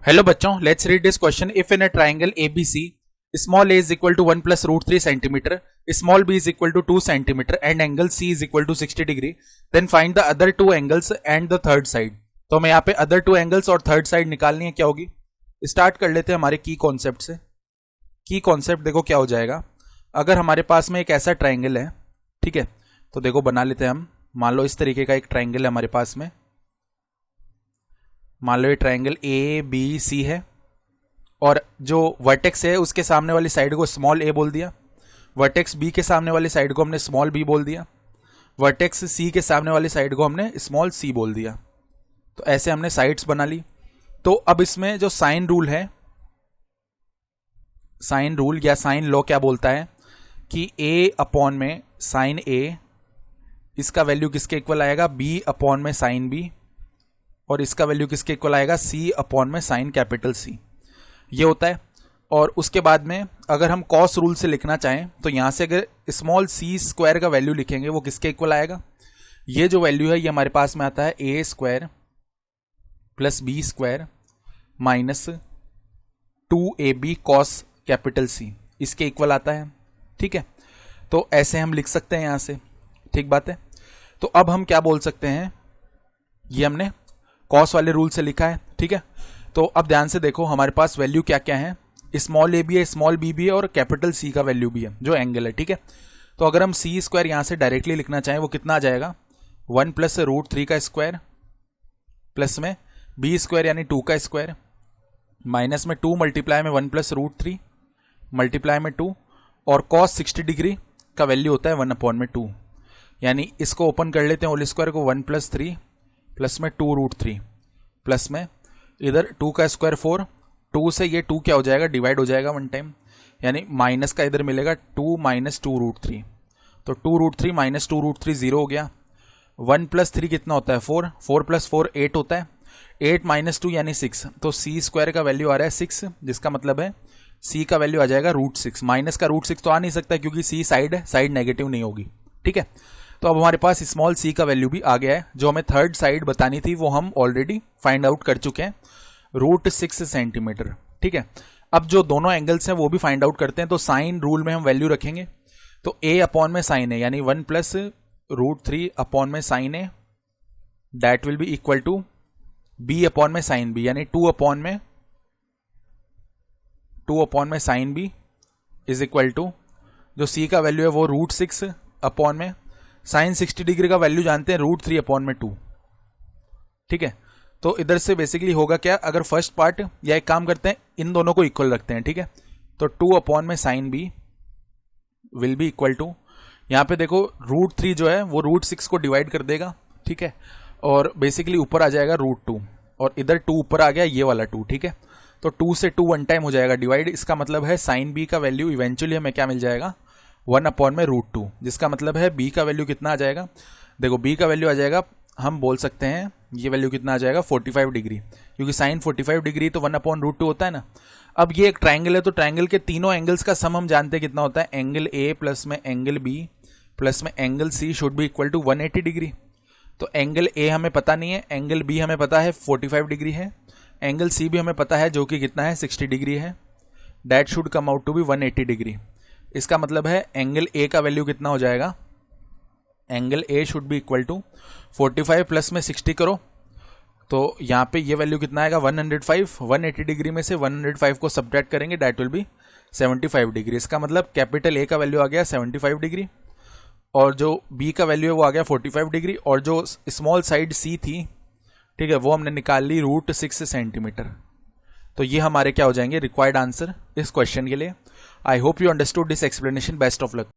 Hello बच्चों, let's read this question. If in a triangle ABC, small a is equal to 1 plus root 3 centimeter, small b is equal to 2 centimeter and angle C is equal to 60 degree, then find the other two angles and the third side. तो हमें यहाँ पे other two angles और third side निकालनी है. क्या होगी? Start कर लेते हैं हमारे की कॉन्सेप्ट से. की कॉन्सेप्ट देखो क्या हो जाएगा. अगर हमारे पास में एक ऐसा ट्राइंगल है, ठीक है, तो देखो बना लेते हैं हम. मान लो इस तरीके का एक ट्राइंगल है हमारे पास में. मान लो ये ट्राइंगल ABC है और जो वर्टेक्स है उसके सामने वाली साइड को स्मॉल a बोल दिया. वर्टेक्स B के सामने वाली साइड को हमने स्मॉल b बोल दिया. वर्टेक्स C के सामने वाली साइड को हमने स्मॉल c बोल दिया. तो ऐसे हमने साइड्स बना ली. तो अब इसमें जो साइन रूल है, साइन रूल या साइन लॉ क्या बोलता है कि a अपॉन में साइन a, इसका वैल्यू किसके इक्वल आएगा? b अपॉन में साइन b, और इसका वैल्यू किसके इक्वल आएगा? c अपॉन में साइन कैपिटल C. ये होता है. और उसके बाद में अगर हम कॉस रूल से लिखना चाहें तो यहां से अगर स्मॉल c स्क्वायर का वैल्यू लिखेंगे वो किसके इक्वल आएगा? ये जो वैल्यू है ये हमारे पास में आता है a square plus b square minus 2ab cos capital C, इसके इक्वल आता है. ठीक है, तो ऐसे हम लिख सकते हैं यहां से. ठीक बात है. तो अब हम क्या बोल सकते हैं, ये हमने कॉस वाले रूल से लिखा है. ठीक है, तो अब ध्यान से देखो हमारे पास वैल्यू क्या क्या है. स्मॉल a भी है, स्मॉल b भी है और कैपिटल C का वैल्यू भी है जो एंगल है. ठीक है, तो अगर हम c स्क्वायर यहां से डायरेक्टली लिखना चाहें वो कितना आ जाएगा? 1 प्लस रूट 3 का स्क्वायर प्लस में b स्क्वायर यानी 2 का स्क्वायर माइनस में 2 मल्टीप्लाई में 1 प्लस रूट 3 मल्टीप्लाई में 2 और कॉस 60 डिग्री का वैल्यू होता है 1 अपॉन में 2. यानी इसको ओपन कर लेते हैं होल स्क्वायर को. 1 प्लस 3 प्लस में 2 रूट 3 प्लस में इधर 2 का स्क्वायर 4. 2 से ये 2 क्या हो जाएगा? डिवाइड हो जाएगा वन टाइम. यानी माइनस का इधर मिलेगा 2 माइनस 2 रूट 3. तो 2 रूट 3 माइनस 2 रूट 3 जीरो हो गया. 1 प्लस 3 कितना होता है? 4. 4 प्लस 4 8 होता है. 8 माइनस 2 यानी 6. तो c स्क्वायर का वैल्यू आ रहा है 6, जिसका मतलब है c का वैल्यू आ जाएगा रूट 6. माइनस का रूट 6 तो आ नहीं सकता क्योंकि c साइड है, साइड नेगेटिव नहीं होगी. ठीक है, तो अब हमारे पास स्मॉल c का वैल्यू भी आ गया है. जो हमें थर्ड साइड बतानी थी वो हम ऑलरेडी फाइंड आउट कर चुके हैं, रूट 6 सेंटीमीटर. ठीक है, अब जो दोनों एंगल्स हैं वो भी फाइंड आउट करते हैं. तो साइन रूल में हम वैल्यू रखेंगे. तो a अपॉन में साइन a यानी 1 प्लस रूट 3 अपॉन में sine a that will be equal to b upon में साइन b यानी 2 अपॉन में sine b is equal to जो c का वैल्यू है वो रूट 6 अपॉन में साइन 60 डिग्री का वैल्यू जानते हैं रूट 3 अपॉन में 2. ठीक है, तो इधर से बेसिकली होगा क्या, अगर फर्स्ट पार्ट या एक काम करते हैं इन दोनों को इक्वल रखते हैं. ठीक है, तो 2 अपॉन में sine b will be equal to, यहां पे देखो रूट 3 जो है वो रूट 6 को डिवाइड कर देगा. ठीक है, और बेसिकली ऊपर आ जाएगा रूट 2 और इधर 2 ऊपर आ गया ये वाला 2. ठीक है, तो 2 से 2 वन टाइम हो जाएगा डिवाइड. इसका मतलब है साइन b का वैल्यू इवेंचुअली हमें क्या मिल जाएगा? 1 अपॉन में रूट 2, जिसका मतलब है b का वैल्यू कितना आ जाएगा? देखो b का वैल्यू आ जाएगा, हम बोल सकते हैं ये वैल्यू कितना आ जाएगा? 45 डिग्री, क्योंकि साइन 45 डिग्री तो 1 अपॉन रूट 2 होता है ना. अब ये एक ट्राइंगल है तो ट्राइंगल के तीनों एंगल्स का सम हम जानते हैं कितना होता है? एंगल a प्लस में एंगल b प्लस में angle c should be equal to 180 degree. तो एंगल a हमें पता नहीं है, एंगल b हमें पता है 45 डिग्री है, एंगल c भी हमें पता है जो कि कितना है? 60 डिग्री है. That should come out to be 180 degree. इसका मतलब है एंगल a का वैल्यू कितना हो जाएगा? Angle a should be equal to 45 plus में 60 करो तो यहाँ पे ये वैल्यू कितना आएगा? 105. 180 डिग्री में से 105 को सब्ट्रैक्ट करेंगे दैट विल बी 75 डिग्री. इसका मतलब कैपिटल a का वैल्यू आ गया 75 डिग्री और जो b का वैल्यू है वो आ गया 45 डिग्री और जो स्मॉल साइड c थी, ठीक है, वो हमने निकाल ली रूट 6 सेंटीमीटर. तो ये हमारे क्या हो जाएंगे? रिक्वायर्ड आंसर इस क्वेश्चन के लिए. I hope you understood this explanation. Best of luck.